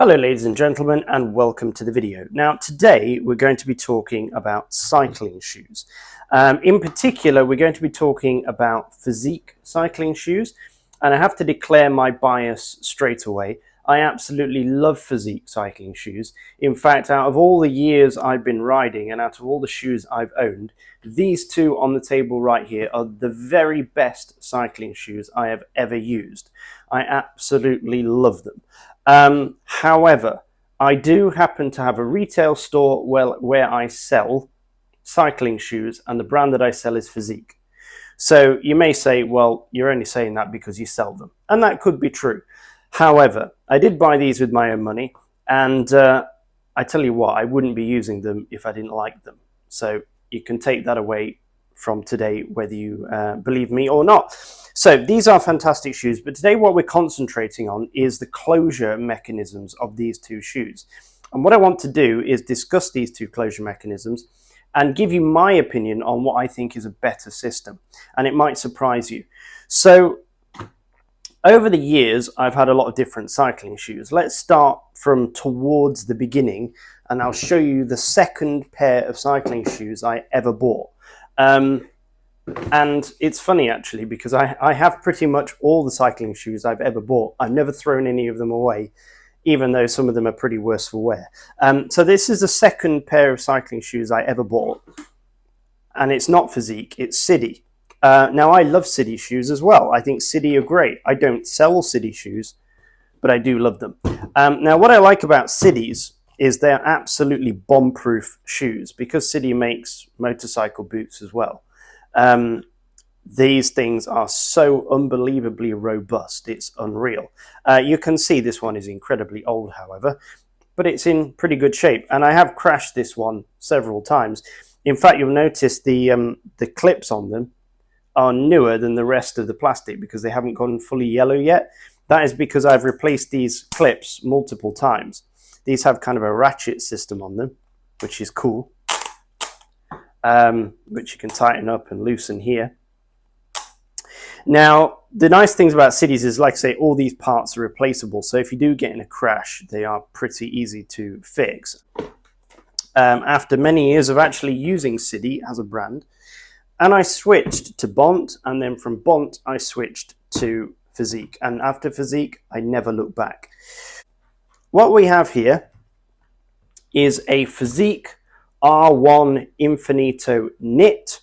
Hello ladies and gentlemen, and welcome to the video. Now today we're going to be talking about cycling shoes. In particular, we're going to be talking about Fizik cycling shoes, and I have to declare my bias straight away. I absolutely love Fizik cycling shoes. In fact, out of all the years I've been riding and out of all the shoes I've owned, these two on the table right here are the very best cycling shoes I have ever used. I absolutely love them. However, I do happen to have a retail store where I sell cycling shoes, and the brand that I sell is Fizik. So you may say, well, you're only saying that because you sell them. And that could be true. However, I did buy these with my own money, and I tell you what, I wouldn't be using them if I didn't like them. So you can take that away from today, whether you believe me or not. So these are fantastic shoes, but today what we're concentrating on is the closure mechanisms of these two shoes. And what I want to do is discuss these two closure mechanisms and give you my opinion on what I think is a better system. And it might surprise you. So over the years, I've had a lot of different cycling shoes. Let's start from towards the beginning, and I'll show you the second pair of cycling shoes I ever bought. And it's funny actually, because I have pretty much all the cycling shoes I've ever bought. I've never thrown any of them away, even though some of them are pretty worse for wear. So this is the second pair of cycling shoes I ever bought, and it's not Fizik, it's Sidi. Now I love Sidi shoes as well. I think Sidi are great. I don't sell Sidi shoes, but I do love them. Now what I like about Sidis is they're absolutely bomb-proof shoes, because Sidi makes motorcycle boots as well. These things are so unbelievably robust, it's unreal. You can see this one is incredibly old, however, but it's in pretty good shape, and I have crashed this one several times. In fact, you'll notice the clips on them are newer than the rest of the plastic because they haven't gone fully yellow yet. That is because I've replaced these clips multiple times. These have kind of a ratchet system on them, which is cool, which you can tighten up and loosen here. Now, the nice things about Sidis is, like I say, all these parts are replaceable. So if you do get in a crash, they are pretty easy to fix. After many years of actually using Sidi as a brand, and I switched to Bont, and then from Bont, I switched to Fizik. And after Fizik, I never looked back. What we have here is a Fizik R1 Infinito knit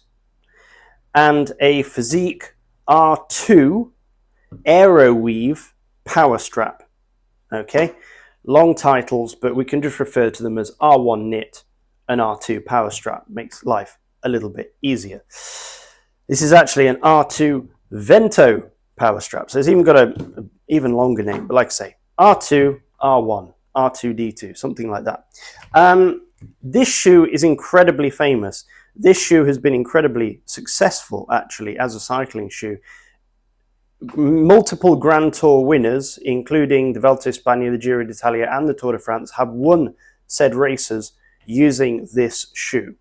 and a Fizik R2 Aeroweave power strap. Okay, long titles, but we can just refer to them as R1 knit and R2 power strap. Makes life a little bit easier. This is actually an R2 Vento power strap, so it's even got a even longer name, but like I say, R2 R1, R2D2, something like that. This shoe is incredibly famous. This shoe has been incredibly successful, actually, as a cycling shoe. Multiple Grand Tour winners, including the Vuelta a España, the Giro d'Italia, and the Tour de France, have won said races using this shoe.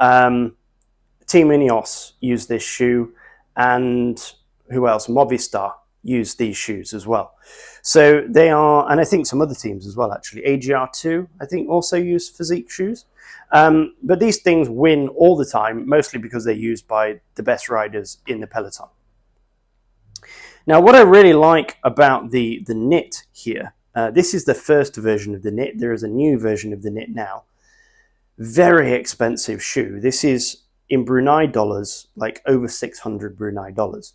Team Ineos used this shoe, and who else? Movistar used these shoes as well. So they are, and I think some other teams as well, actually. AGR2, I think, also use Fizik shoes. But these things win all the time, mostly because they're used by the best riders in the peloton. Now, what I really like about the knit here, this is the first version of the knit. There is a new version of the knit now. Very expensive shoe. This is, in Brunei dollars, like over 600 Brunei dollars.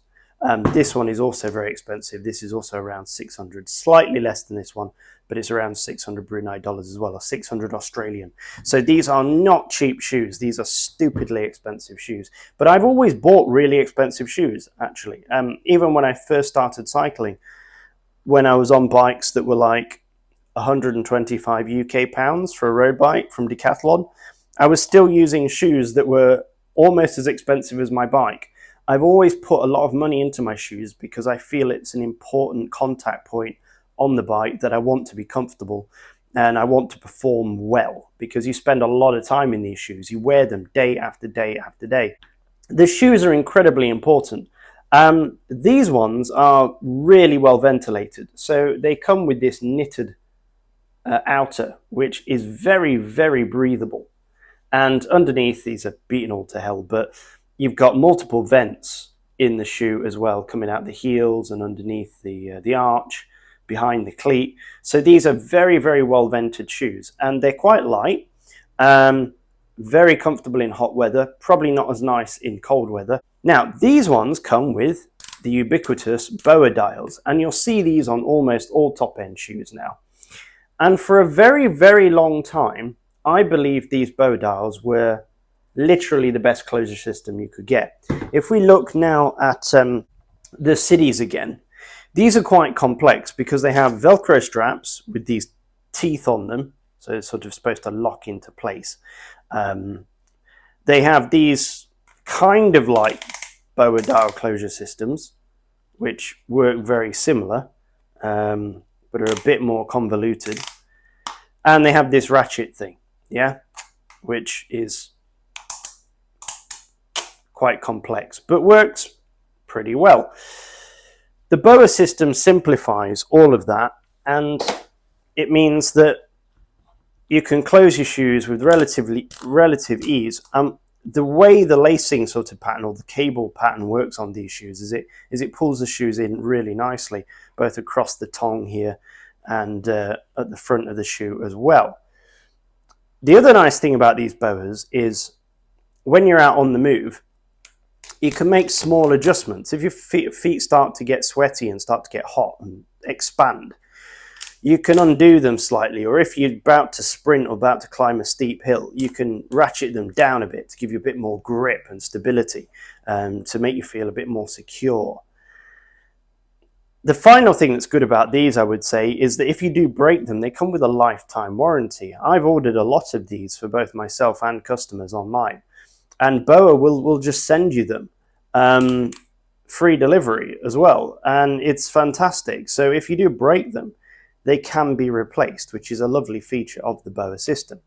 This one is also very expensive. This is also around 600, slightly less than this one, but it's around 600 Brunei dollars as well, or 600 Australian. So these are not cheap shoes. These are stupidly expensive shoes. But I've always bought really expensive shoes, actually. Even when I first started cycling, when I was on bikes that were like 125 UK pounds for a road bike from Decathlon, I was still using shoes that were almost as expensive as my bike. I've always put a lot of money into my shoes because I feel it's an important contact point on the bike, that I want to be comfortable and I want to perform well, because you spend a lot of time in these shoes. You wear them day after day after day. The shoes are incredibly important. These ones are really well ventilated. So they come with this knitted outer, which is very, very breathable. And underneath, these are beaten all to hell, but you've got multiple vents in the shoe as well, coming out the heels and underneath the arch, behind the cleat. So these are very, very well vented shoes, and they're quite light, very comfortable in hot weather, probably not as nice in cold weather. Now, these ones come with the ubiquitous BOA dials, and you'll see these on almost all top-end shoes now. And for a very, very long time, I believe these BOA dials were literally the best closure system you could get. If we look now at the Sidis again, these are quite complex because they have Velcro straps with these teeth on them, so it's sort of supposed to lock into place. They have these kind of like BOA dial closure systems, which work very similar, but are a bit more convoluted. And they have this ratchet thing, yeah, which is quite complex, but works pretty well. The BOA system simplifies all of that, and it means that you can close your shoes with relative ease. The way the lacing sort of pattern or the cable pattern works on these shoes is it pulls the shoes in really nicely, both across the tongue here and at the front of the shoe as well. The other nice thing about these BOAs is when you're out on the move, you can make small adjustments. If your feet start to get sweaty and start to get hot and expand, you can undo them slightly, or if you're about to sprint or about to climb a steep hill, you can ratchet them down a bit to give you a bit more grip and stability, to make you feel a bit more secure. The final thing that's good about these, I would say, is that if you do break them, they come with a lifetime warranty. I've ordered a lot of these for both myself and customers online, and BOA will just send you them free delivery as well, and it's fantastic. So if you do break them, they can be replaced, which is a lovely feature of the BOA system.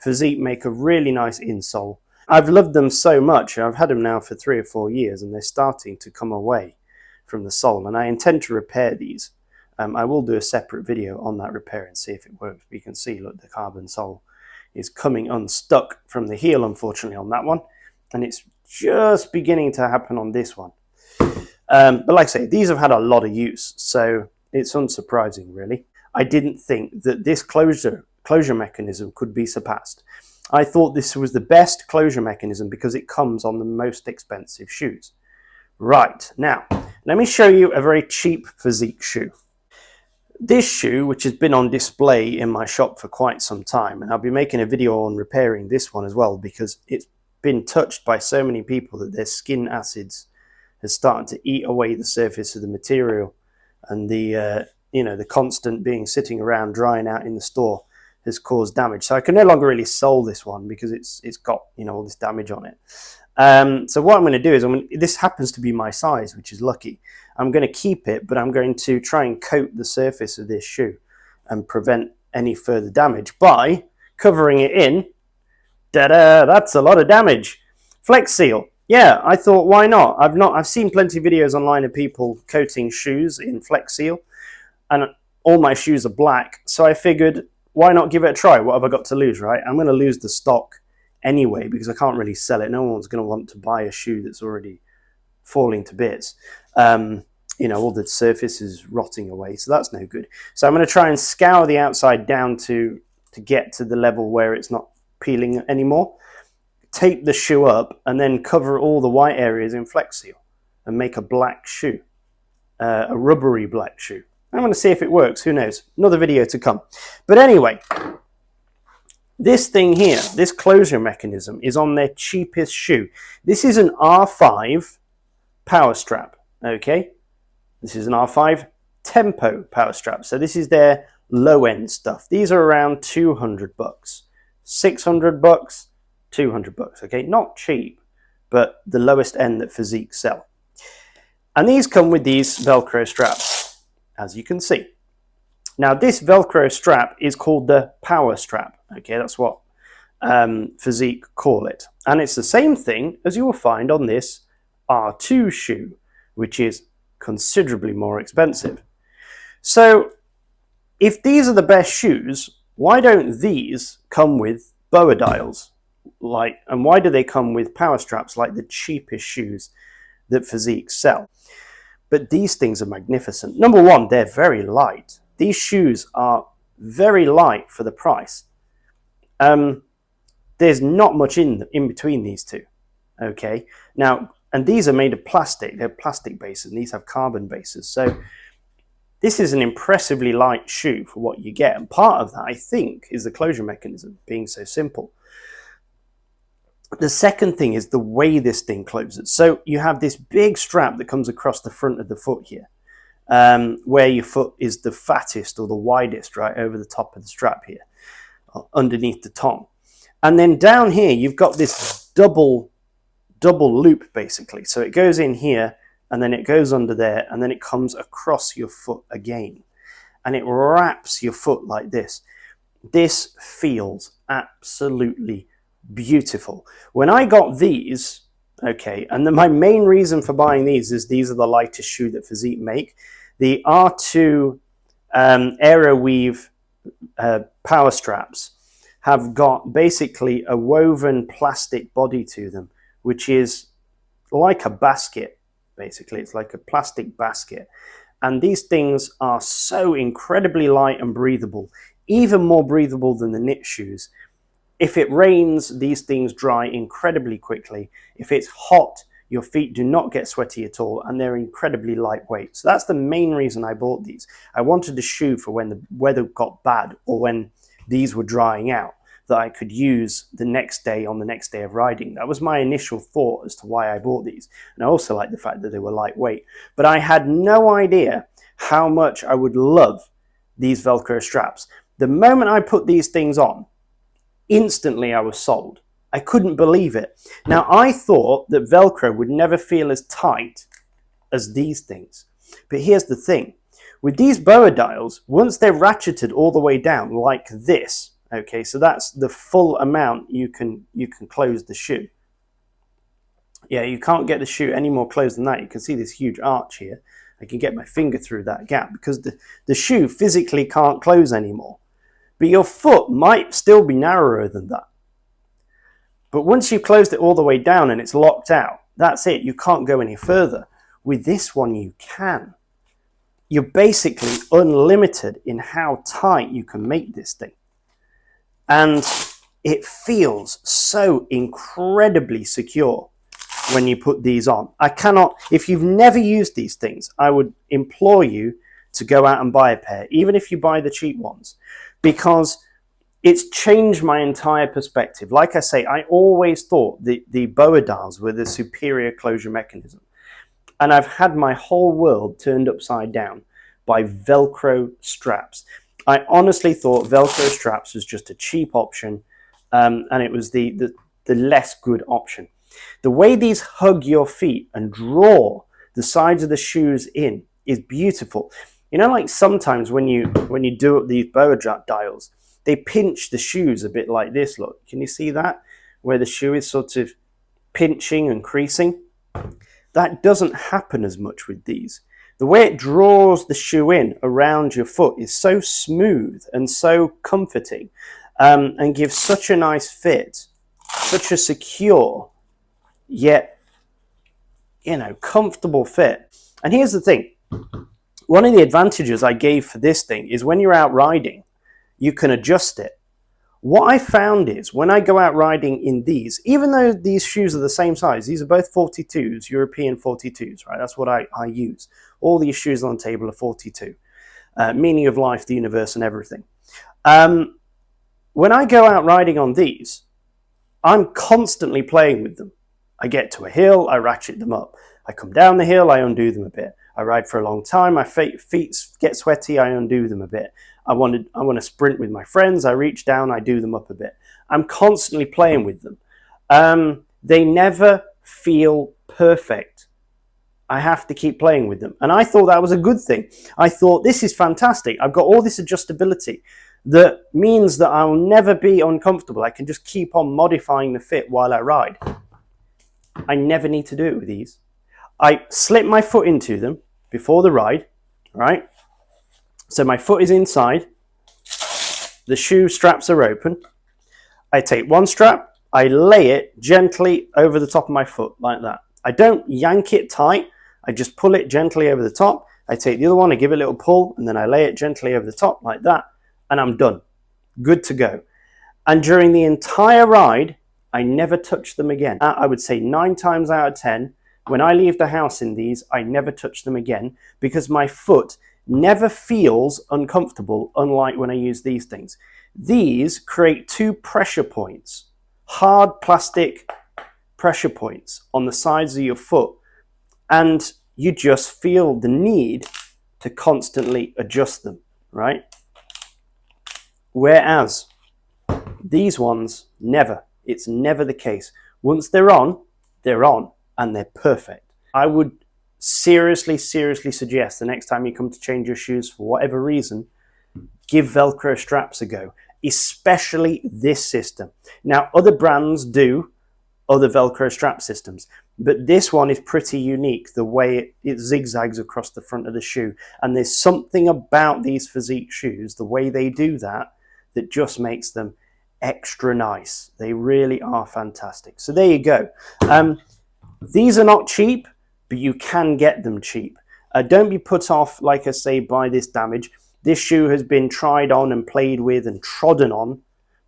Fizik make a really nice insole. I've loved them so much, and I've had them now for 3 or 4 years, and they're starting to come away from the sole, and I intend to repair these. I will do a separate video on that repair and see if it works. But you can see, look, the carbon sole is coming unstuck from the heel, unfortunately, on that one, and it's just beginning to happen on this one. But like I say, these have had a lot of use, so it's unsurprising, really. I didn't think that this closure mechanism could be surpassed. I thought this was the best closure mechanism because it comes on the most expensive shoes. Right, now, let me show you a very cheap Fizik shoe. This shoe, which has been on display in my shop for quite some time, and I'll be making a video on repairing this one as well because it's been touched by so many people that their skin acids has started to eat away the surface of the material, and the constant being sitting around drying out in the store has caused damage. So I can no longer really sell this one because it's got all this damage on it. So what I'm going to do is this happens to be my size, which is lucky. I'm going to keep it, but I'm going to try and coat the surface of this shoe and prevent any further damage by covering it in. Ta-da! That's a lot of damage. Flex Seal. Yeah, I thought, why not? I've seen plenty of videos online of people coating shoes in Flex Seal, and all my shoes are black, so I figured, why not give it a try? What have I got to lose, right? I'm going to lose the stock anyway because I can't really sell it. No one's going to want to buy a shoe that's already falling to bits. All the surface is rotting away, so that's no good. So I'm going to try and scour the outside down to get to the level where it's not peeling anymore. Tape the shoe up and then cover all the white areas in Flex Seal and make a black shoe, a rubbery black shoe. I'm going to see if it works. Who knows? Another video to come. But anyway, this thing here, this closure mechanism, is on their cheapest shoe. This is an R5 power strap, okay? This is an R5 Tempo power strap. So this is their low-end stuff. These are around $200, $600, $200, okay? Not cheap, but the lowest end that Fizik sell. And these come with these Velcro straps, as you can see. Now, this Velcro strap is called the power strap. Okay, that's what Fizik call it. And it's the same thing as you will find on this R2 shoe, which is considerably more expensive. So, if these are the best shoes, why don't these come with BOA dials? And why do they come with power straps like the cheapest shoes that Fizik sell? But these things are magnificent. Number one, they're very light. These shoes are very light for the price. There's not much in between these two. Okay, now, and these are made of plastic. They're plastic bases, and these have carbon bases. So this is an impressively light shoe for what you get. And part of that, I think, is the closure mechanism being so simple. The second thing is the way this thing closes. So you have this big strap that comes across the front of the foot here, where your foot is the fattest or the widest, right, over the top of the strap here, underneath the tongue. And then down here, you've got this double loop, basically. So it goes in here, and then it goes under there, and then it comes across your foot again. And it wraps your foot like this. This feels absolutely beautiful. When I got these, okay, and then my main reason for buying these is these are the lightest shoe that Fizik make. The R2 Aeroweave power straps have got basically a woven plastic body to them, which is like a basket, basically. It's like a plastic basket. And these things are so incredibly light and breathable, even more breathable than the knit shoes. If it rains, these things dry incredibly quickly. If it's hot, your feet do not get sweaty at all, and they're incredibly lightweight. So that's the main reason I bought these. I wanted a shoe for when the weather got bad or when these were drying out that I could use the next day on the next day of riding. That was my initial thought as to why I bought these. And I also like the fact that they were lightweight. But I had no idea how much I would love these Velcro straps. The moment I put these things on, instantly I was sold. I couldn't believe it. Now, I thought that Velcro would never feel as tight as these things. But here's the thing. With these BOA dials, once they're ratcheted all the way down like this, okay, so that's the full amount you can close the shoe. Yeah, you can't get the shoe any more closed than that. You can see this huge arch here. I can get my finger through that gap because the shoe physically can't close anymore. But your foot might still be narrower than that. But once you've closed it all the way down and it's locked out, that's it. You can't go any further. With this one, you can. You're basically unlimited in how tight you can make this thing. And it feels so incredibly secure when you put these on. If you've never used these things, I would implore you to go out and buy a pair, even if you buy the cheap ones, because it's changed my entire perspective. Like I say, I always thought the BOA dials were the superior closure mechanism. And I've had my whole world turned upside down by Velcro straps. I honestly thought Velcro straps was just a cheap option, and it was the less good option. The way these hug your feet and draw the sides of the shoes in is beautiful. You know, like sometimes when you do these BOA dials, they pinch the shoes a bit like this, look. Can you see that? Where the shoe is sort of pinching and creasing. That doesn't happen as much with these. The way it draws the shoe in around your foot is so smooth and so comforting, and gives such a nice fit, such a secure, yet, comfortable fit. And here's the thing. One of the advantages I gave for this thing is when you're out riding, you can adjust it. What I found is when I go out riding in these, even though these shoes are the same size, these are both 42s, European 42s, right? That's what I use. All these shoes on the table are 42. Meaning of life, the universe, and everything. When I go out riding on these, I'm constantly playing with them. I get to a hill, I ratchet them up. I come down the hill, I undo them a bit. I ride for a long time, my feet get sweaty, I undo them a bit. I want to sprint with my friends, I reach down, I do them up a bit. I'm constantly playing with them. They never feel perfect. I have to keep playing with them. And I thought that was a good thing. I thought, this is fantastic. I've got all this adjustability that means that I'll never be uncomfortable. I can just keep on modifying the fit while I ride. I never need to do it with these. I slip my foot into them before the ride, right? So my foot is inside. the shoe straps are open. I take one strap, I lay it gently over the top of my foot like that. I don't yank it tight, I just pull it gently over the top. I take the other one, I give it a little pull, and then I lay it gently over the top like that, and I'm done. Good to go. And during the entire ride, I never touch them again. I would say 9 times out of 10, when I leave the house in these, I never touch them again because my foot never feels uncomfortable, unlike when I use these things. These create 2 pressure points, hard plastic pressure points on the sides of your foot, and you just feel the need to constantly adjust them, right? Whereas these ones, never. It's never the case. Once they're on, and they're perfect. I would seriously suggest the next time you come to change your shoes for whatever reason, give Velcro straps a go, especially this system. Now, other brands do other Velcro strap systems, but this one is pretty unique, the way it zigzags across the front of the shoe. And there's something about these Fizik shoes, the way they do that, that just makes them extra nice. They really are fantastic. So there you go. These are not cheap, but you can get them cheap. Don't be put off, like I say, by this damage. This shoe has been tried on and played with and trodden on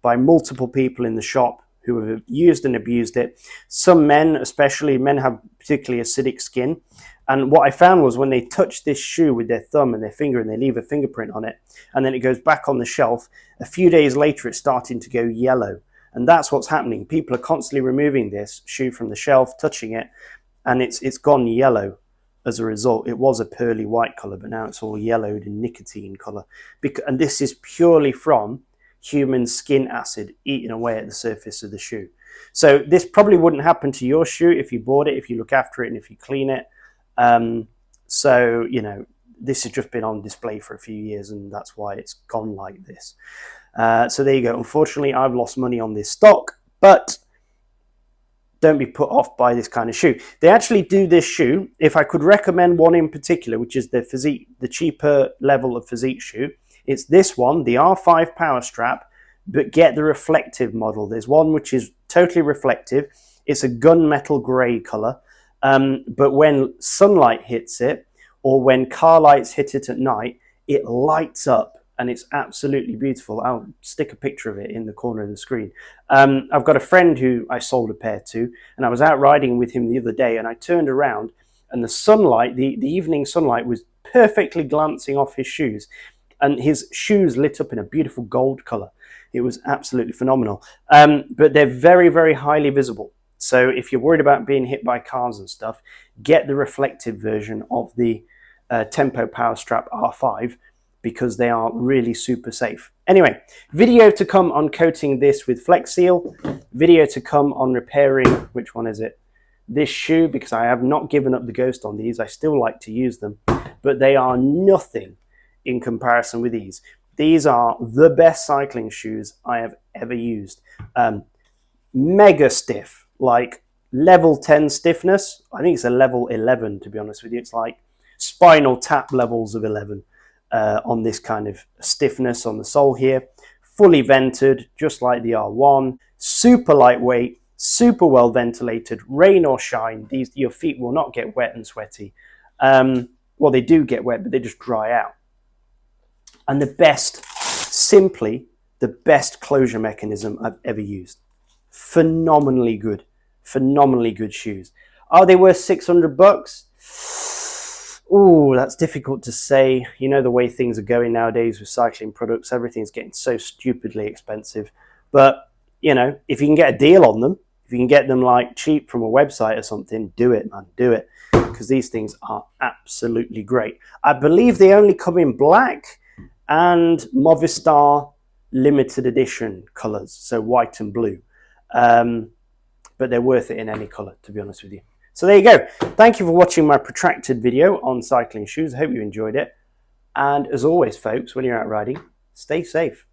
by multiple people in the shop who have used and abused it. Some men, especially men, have particularly acidic skin. And what I found was when they touch this shoe with their thumb and their finger and they leave a fingerprint on it, and then it goes back on the shelf, a few days later it's starting to go yellow. And that's what's happening. People are constantly removing this shoe from the shelf, touching it, and it's gone yellow as a result. It was a pearly white color, but now it's all yellowed in nicotine color. And this is purely from human skin acid eating away at the surface of the shoe. So this probably wouldn't happen to your shoe if you bought it, if you look after it and if you clean it. So, you know, this has just been on display for a few years and that's why it's gone like this. So there you go. Unfortunately, I've lost money on this stock, but don't be put off by this kind of shoe. They actually do this shoe. If I could recommend one in particular, which is the Fizik, the cheaper level of Fizik shoe, it's this one, the R5 Power Strap, but get the reflective model. There's one which is totally reflective. It's a gunmetal grey color, but when sunlight hits it, or when car lights hit it at night, it lights up. And it's absolutely beautiful. I'll stick a picture of it in the corner of the screen. I've got a friend who I sold a pair to, and I was out riding with him the other day, and I turned around, and the sunlight, the evening sunlight, was perfectly glancing off his shoes, and his shoes lit up in a beautiful gold color. It was absolutely phenomenal. But they're very, very highly visible. So if you're worried about being hit by cars and stuff, get the reflective version of the Tempo Power Strap R5, because they are really super safe. Anyway, video to come on coating this with Flex Seal, video to come on repairing, which one is it? This shoe, because I have not given up the ghost on these. I still like to use them, but they are nothing in comparison with these. These are the best cycling shoes I have ever used. Mega stiff, like level 10 stiffness. I think it's a level 11, to be honest with you. It's like Spinal Tap levels of 11. On this kind of stiffness on the sole here, fully vented, just like the R1, super lightweight, super well ventilated, rain or shine, your feet will not get wet and sweaty. Well, they do get wet, but they just dry out. And the best, simply the best closure mechanism I've ever used. Phenomenally good shoes. Are they worth $600? Oh, that's difficult to say. You know the way things are going nowadays with cycling products. Everything's getting so stupidly expensive. But, you know, if you can get a deal on them, if you can get them like cheap from a website or something, do it, man, do it. Because these things are absolutely great. I believe they only come in black and Movistar limited edition colors, so white and blue. But they're worth it in any color, to be honest with you. So there you go. Thank you for watching my protracted video on cycling shoes. I hope you enjoyed it. And as always, folks, when you're out riding, stay safe.